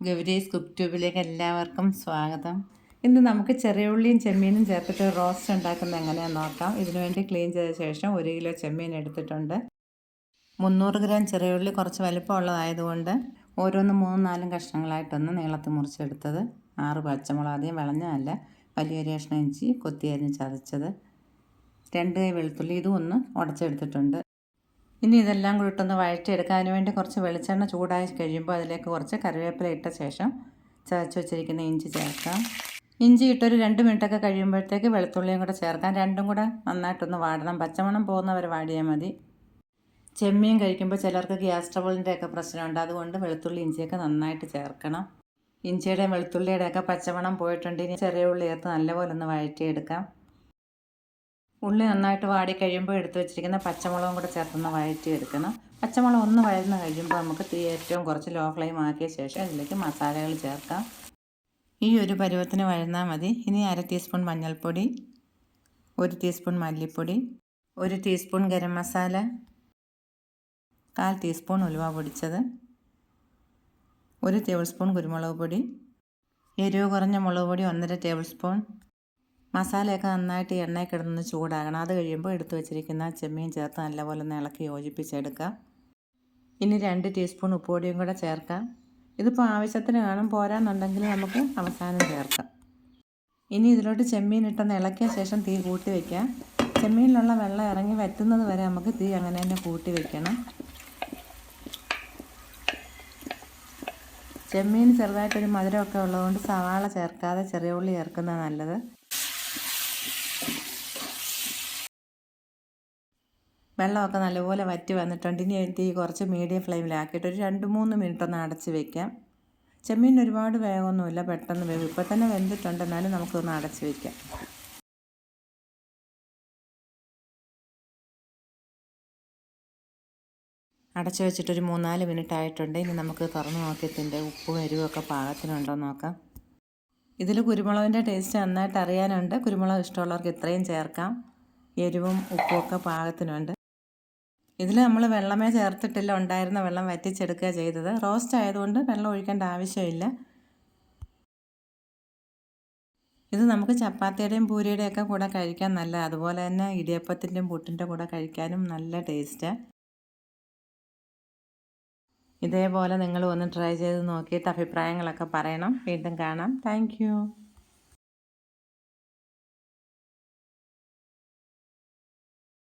Gowri's cook ട്യൂബിലേക്ക് എല്ലാവർക്കും സ്വാഗതം. ഇന്ന് നമുക്ക് ചെറിയ ഉള്ളിയും ചെമ്മീനും ചേർത്തിട്ട് റോസ്റ്റ് ഉണ്ടാക്കുന്നത് എങ്ങനെയാണെന്ന് നോക്കാം. ഇതിനുവേണ്ടി ക്ലീൻ ചെയ്ത ശേഷം 1 കിലോ ചെമ്മീൻ എടുത്തിട്ടുണ്ട്. 300 ഗ്രാം ചെറിയ ഉള്ളി കുറച്ച് വലിപ്പമുള്ളതായതുകൊണ്ട് ഓരോന്ന് 3-4 കഷ്ണങ്ങളായിട്ടൊന്ന് നീളത്തിൽ മുറിച്ചെടുത്തത്. 6 പച്ചമുളക്, ആദ്യം വിളഞ്ഞതല്ല, വലിയൊരു കഷ്ണം ഇഞ്ചി കൊത്തി അരിഞ്ഞ് ചതച്ചത്, 2 കൈ വെളുത്തുള്ളി, ഇതും ഒന്ന് ഉടച്ചെടുത്തിട്ടുണ്ട്. ഇനി ഇതെല്ലാം കൂടി ഇട്ടൊന്ന് വഴറ്റിയെടുക്കാൻ. അതിന് വേണ്ടി കുറച്ച് വെളിച്ചെണ്ണ ചൂടായി കഴിയുമ്പോൾ അതിലേക്ക് കുറച്ച് കറിവേപ്പില ഇട്ട ശേഷം ചതച്ച് വെച്ചിരിക്കുന്ന ഇഞ്ചി ചേർക്കാം. ഇഞ്ചി ഇട്ടൊരു 2 മിനിറ്റൊക്കെ കഴിയുമ്പോഴത്തേക്ക് വെളുത്തുള്ളിയും കൂടെ ചേർക്കാം. രണ്ടും കൂടെ നന്നായിട്ടൊന്ന് വാടണം. പച്ചമണം പോകുന്നവരെ വാടിയാൽ മതി. ചെമ്മീൻ കഴിക്കുമ്പോൾ ചിലർക്ക് ഗ്യാസ് ട്രബിളിൻ്റെ ഒക്കെ പ്രശ്നമുണ്ട്. അതുകൊണ്ട് വെളുത്തുള്ളി ഇഞ്ചിയൊക്കെ നന്നായിട്ട് ചേർക്കണം. ഇഞ്ചിയുടെയും വെളുത്തുള്ളിയുടെയൊക്കെ പച്ചമണം പോയിട്ടുണ്ട്. ഇനി ചെറിയ ഉള്ളി ചേർത്ത് നല്ലപോലെ ഒന്ന് വഴറ്റിയെടുക്കാം. ഉള്ളി നന്നായിട്ട് വാടി കഴിയുമ്പോൾ എടുത്ത് വെച്ചിരിക്കുന്ന പച്ചമുളകും കൂടെ ചേർത്തൊന്ന് വഴറ്റിയെടുക്കണം. പച്ചമുളക് ഒന്ന് വഴന്ന് കഴിയുമ്പോൾ നമുക്ക് തീ ഏറ്റവും കുറച്ച് ലോ ഫ്ലെയിം ആക്കിയ ശേഷം ഇതിലേക്ക് മസാലകൾ ചേർക്കാം. ഈ ഒരു പരുവത്തിന് വഴന്നാൽ മതി. ഇനി 1/2 ടീസ്പൂൺ മഞ്ഞൾപ്പൊടി, 1 ടീസ്പൂൺ മല്ലിപ്പൊടി, 1 ടീസ്പൂൺ ഗരം മസാല, 1/4 ടീസ്പൂൺ ഉലുവ പൊടിച്ചത്, 1 ടേബിൾ സ്പൂൺ കുരുമുളക് പൊടി, എരിവ് കുറഞ്ഞ മുളക് പൊടി 1.5 ടേബിൾ സ്പൂൺ. മസാലയൊക്കെ നന്നായിട്ട് എണ്ണയിൽ കിടന്ന് ചൂടാകണം. അത് കഴിയുമ്പോൾ എടുത്തു വെച്ചിരിക്കുന്ന ചെമ്മീൻ ചേർത്ത് നല്ലപോലെ ഒന്ന് ഇളക്കി യോജിപ്പിച്ചെടുക്കാം. ഇനി 2 ടീസ്പൂൺ ഉപ്പുപൊടിയും കൂടെ ചേർക്കാം. ഇതിപ്പോൾ ആവശ്യത്തിന് കാണും, പോരാന്നുണ്ടെങ്കിൽ നമുക്ക് അവസാനം ചേർക്കാം. ഇനി ഇതിലോട്ട് ചെമ്മീൻ ഇട്ടൊന്ന് ഇളക്കിയ ശേഷം തീ കൂട്ടി വയ്ക്കാം. ചെമ്മീനിലുള്ള വെള്ളം ഇറങ്ങി വറ്റുന്നത് വരെ നമുക്ക് തീ അങ്ങനെ തന്നെ കൂട്ടി വയ്ക്കണം. ചെമ്മീൻ ചെറുതായിട്ടൊരു മധുരമൊക്കെ ഉള്ളതുകൊണ്ട് സവാള ചേർക്കാതെ ചെറിയ ഉള്ളി ചേർക്കുന്നത് നല്ലത്. വെള്ളമൊക്കെ നല്ലപോലെ വറ്റി വന്നിട്ടുണ്ട്. ഇനി തീ കുറച്ച് മീഡിയം ഫ്ലെയിമിലാക്കിയിട്ട് ഒരു 2-3 മിനിറ്റ് ഒന്ന് അടച്ച് വയ്ക്കാം. ചെമ്മീൻ ഒരുപാട് വേഗമൊന്നുമില്ല, പെട്ടെന്ന് വേവും. ഇപ്പോൾ തന്നെ വെന്തിട്ടുണ്ട്, എന്നാലും നമുക്കൊന്ന് അടച്ച് വയ്ക്കാം. അടച്ച് വെച്ചിട്ടൊരു 3-4 മിനിറ്റ് ആയിട്ടുണ്ട്. ഇനി നമുക്ക് തുറന്ന് നോക്കിയതിൻ്റെ ഉപ്പും എരിവൊക്കെ പാകത്തിനുണ്ടോ നോക്കാം. ഇതിൽ കുരുമുളകിൻ്റെ ടേസ്റ്റ് നന്നായിട്ട് അറിയാനുണ്ട്. കുരുമുളക് ഇഷ്ടമുള്ളവർക്ക് ഇത്രയും ചേർക്കാം. എരിവും ഉപ്പും ഒക്കെ പാകത്തിനുണ്ട്. ഇതിൽ നമ്മൾ വെള്ളമേ ചേർത്തിട്ടില്ല, ഉണ്ടായിരുന്ന വെള്ളം വറ്റിച്ചെടുക്കുക ചെയ്തത്. റോസ്റ്റ് ആയതുകൊണ്ട് വെള്ളം ഒഴിക്കേണ്ട ആവശ്യമില്ല. ഇത് നമുക്ക് ചപ്പാത്തിയുടെയും പൂരിയുടെയും ഒക്കെ കൂടെ കഴിക്കാൻ നല്ല, അതുപോലെ തന്നെ ഇടിയപ്പത്തിൻ്റെയും പുട്ടിൻ്റെ കൂടെ കഴിക്കാനും നല്ല ടേസ്റ്റാണ്. ഇതേപോലെ നിങ്ങൾ ഒന്ന് ട്രൈ ചെയ്ത് നോക്കിയിട്ട് അഭിപ്രായങ്ങളൊക്കെ പറയണം. വീണ്ടും കാണാം. താങ്ക്